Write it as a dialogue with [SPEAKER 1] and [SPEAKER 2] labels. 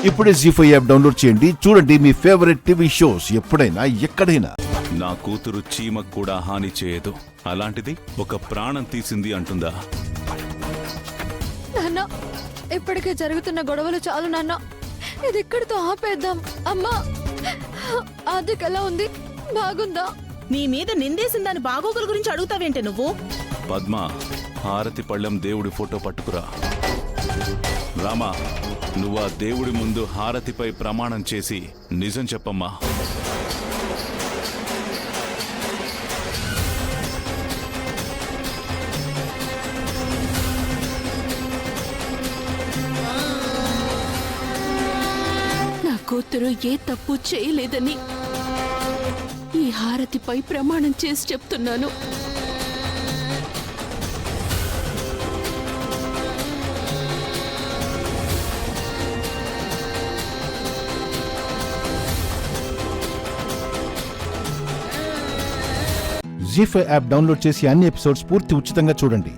[SPEAKER 1] ఇప్పుడే జీ5 app download చేయండి. చూడండి మీ ఫేవరెట్ టీవీ షోస్ ఎప్పుడైనా ఎక్కడైనా.
[SPEAKER 2] నా కూతురు చీమకు కూడా హాని చేయదు, అలాంటిది ఒక ప్రాణం తీసింది అంటుందా?
[SPEAKER 3] నాన్న, ఇప్పటికే జరుగుతున్న గొడవలు చాలు నాన్న, ఇది ఇక్కడితో ఆపేద్దాం. అమ్మా, ఆదికి ఎలా ఉంది? బాగుందా?
[SPEAKER 4] నీ మీద నిందేసిన దాని బాగోగుల గురించి అడుగుతావేంటి నువ్వు?
[SPEAKER 2] పద్మ, హారతి పళ్ళెం దేవుడి ఫోటో పట్టుకురా. రామా, నువ్వు ఆ దేవుడి ముందు హారతిపై ప్రమాణం చేసి నిజం చెప్పమ్మా.
[SPEAKER 5] నా కూతురు ఏ తప్పు చేయలేదని ఈ హారతిపై ప్రమాణం చేసి చెప్తున్నాను.
[SPEAKER 1] జీ5 యాప్ డౌన్లోడ్ చేసి అన్ని ఎపిసోడ్స్ పూర్తి ఉచితంగా చూడండి.